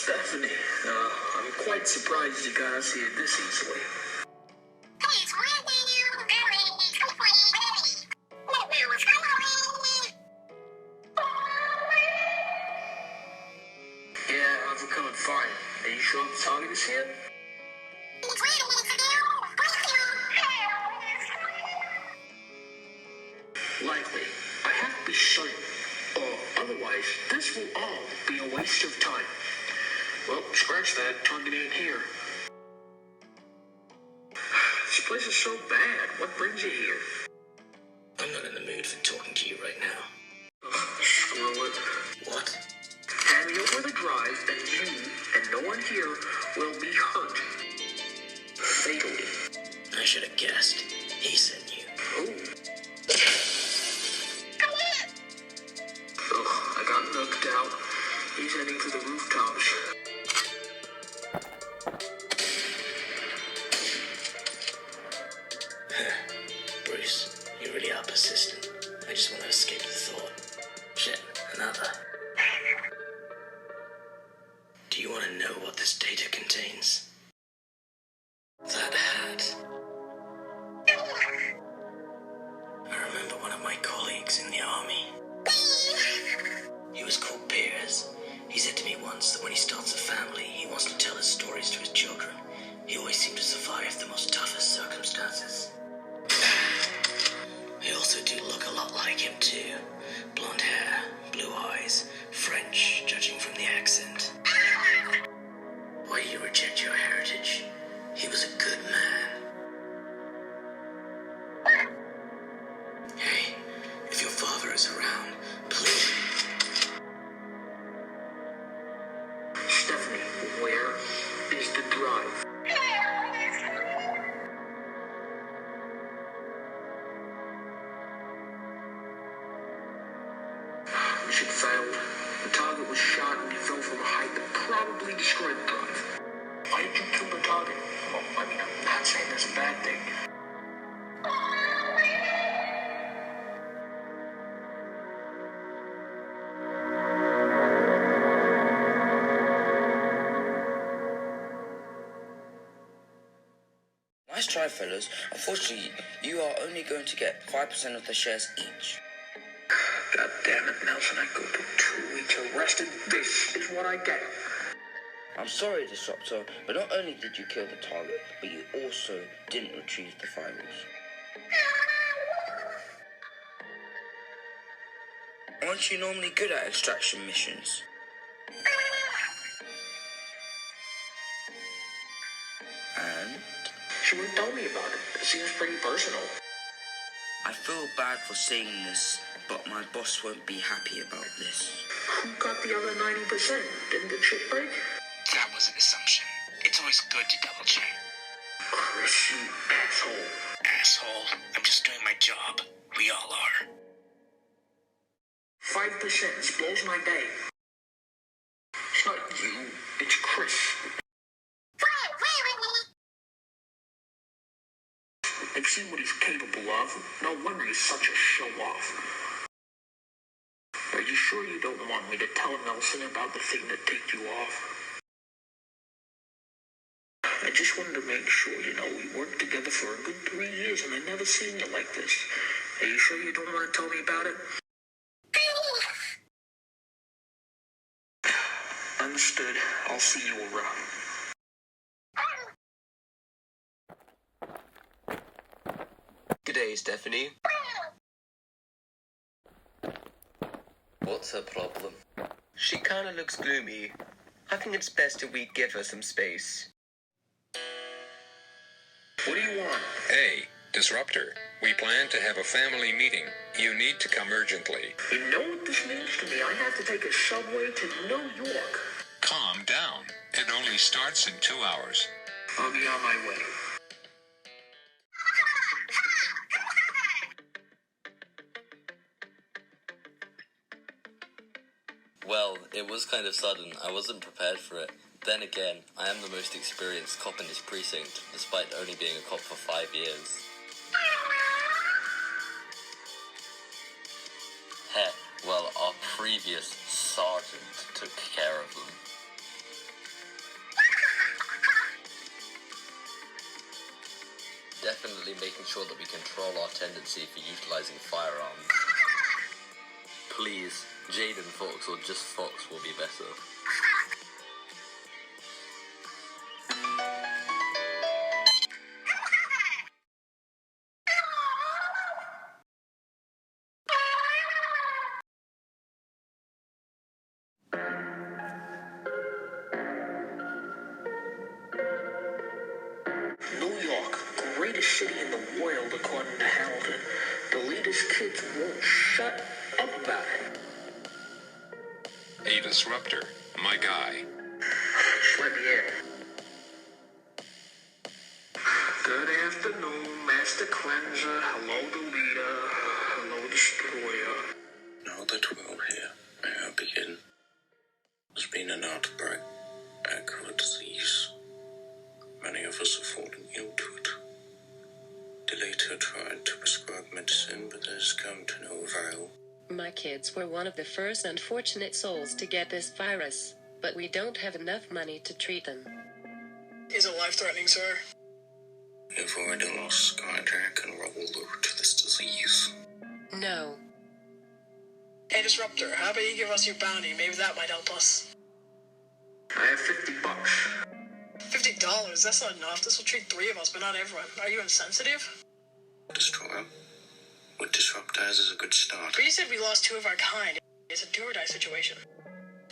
Stephanie, I'm quite surprised you got us here this easily. Yeah, how's it coming? Fine. Are you sure the target is here? Likely. I have to be certain. Or otherwise, this will all be a waste of time. Well, scratch that. Target ain't here. This place is so bad. What brings you here? I'm not in the mood for talking to you right now. Screw it. What? Hand me over the drive, and you and no one here will be hurt. Fatally. I should have guessed. He sent you. Oh. Ugh, I got knocked out. He's heading to the rooftops. Bruce, you really are persistent. I just want to escape the thought. Shit, another. Do you want to know what this data contains? That hat. I remember one of my colleagues in the army. He was called Piers. He said to me once that when he starts a family, he wants to tell his stories to his children. He always seemed to survive the most toughest circumstances. I also do look a lot like him too. Blonde hair, blue eyes, French, judging from the accent. Why do you reject your heritage? He was a good man. Hey, if your father is around, please. Stephanie, where is the drive? Mission failed. The target was shot and he fell from a height that probably destroyed the drive. Why did you kill the target? Well, I mean, I'm not saying that's a bad thing. Nice try, fellas. Unfortunately, you are only going to get 5% of the shares each. God damn it, Nelson. I go to 2 weeks arrested. This is what I get. I'm sorry, Disruptor, but not only did you kill the target, but you also didn't retrieve the files. Aren't you normally good at extraction missions? And? She wouldn't tell me about it. It seems pretty personal. I feel bad for saying this, but my boss won't be happy about this. Who got the other 90%? Didn't the chip break? That was an assumption. It's always good to double check. Chris, you asshole. Asshole, I'm just doing my job. We all are. 5% blows my day. It's not you, it's Chris. I've seen what he's capable of. No wonder he's such a show-off. Are you sure you don't want me to tell Nelson about the thing that ticked you off? I just wanted to make sure, we worked together for a good 3 years and I never seen you like this. Are you sure you don't want to tell me about it? Understood. I'll see you around. G'day, Stephanie. What's her problem? She kinda looks gloomy. I think it's best if we give her some space. What do you want? Hey, Disruptor, we plan to have a family meeting. You need to come urgently. You know what this means to me? I have to take a subway to New York. Calm down. It only starts in 2 hours. I'll be on my way. Well, it was kind of sudden. I wasn't prepared for it. Then again, I am the most experienced cop in this precinct, despite only being a cop for 5 years. Heck, well, our previous sergeant took care of them. definitely making sure that we control our tendency for utilizing firearms. Please, Jaden Fox or just Fox will be better. New York, greatest city in the world according to Hamilton. The leader's kids won't shut up about it. A disruptor, my guy. Just let me in. Good afternoon, Master Cleanser. Hello, the leader. Hello, destroyer. Now that we're all here, may I begin? There's been an outbreak, a disease. Many of us have fallen ill to it. Delator tried to prescribe medicine, but it has come to no avail. My kids were one of the first unfortunate souls to get this virus, but we don't have enough money to treat them. Is it life-threatening, sir? You've already lost Skyjack and Roller to this disease. No. Hey, Disruptor, how about you give us your bounty? Maybe that might help us. I have $50. $50? That's not enough. This will treat 3 of us, but not everyone. Are you insensitive? Destroyer. With Disruptors is a good start. But you said we lost 2 of our kind. It's a do-or-die situation.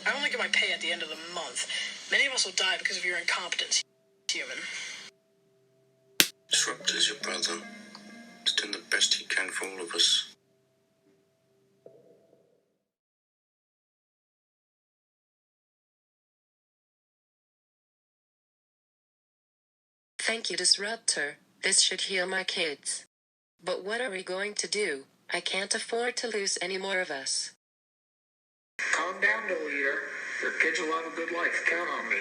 I only get my pay at the end of the month. Many of us will die because of your incompetence, human. Disruptor's your brother. He's done the best he can for all of us. Thank you, Disruptor. This should heal my kids. But what are we going to do? I can't afford to lose any more of us. Calm down, the leader. Your kids will have a good life. Count on me.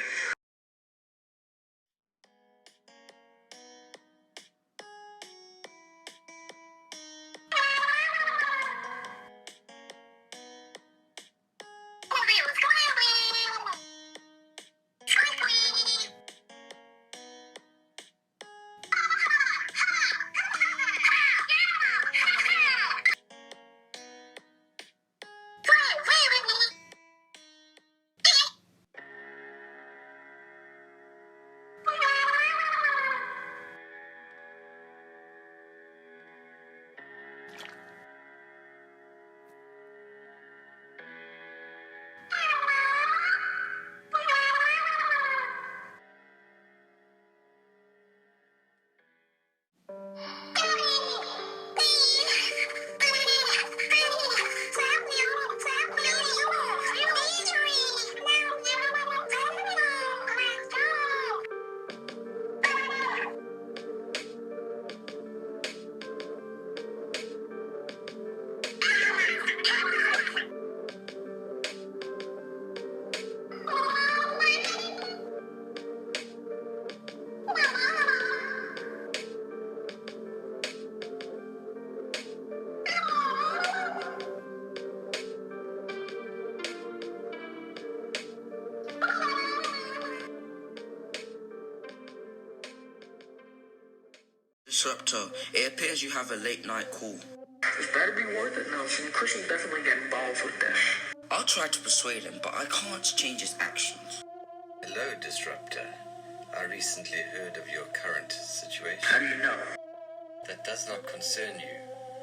Disruptor, it appears you have a late night call. This better be worth it, Nelson. Chris will definitely get involved with this. I'll try to persuade him, but I can't change his actions. Hello, Disruptor. I recently heard of your current situation. How do you know? That does not concern you,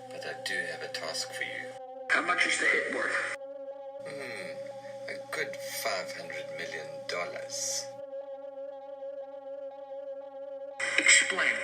but I do have a task for you. How much is the hit worth? A good $500 million. Explain.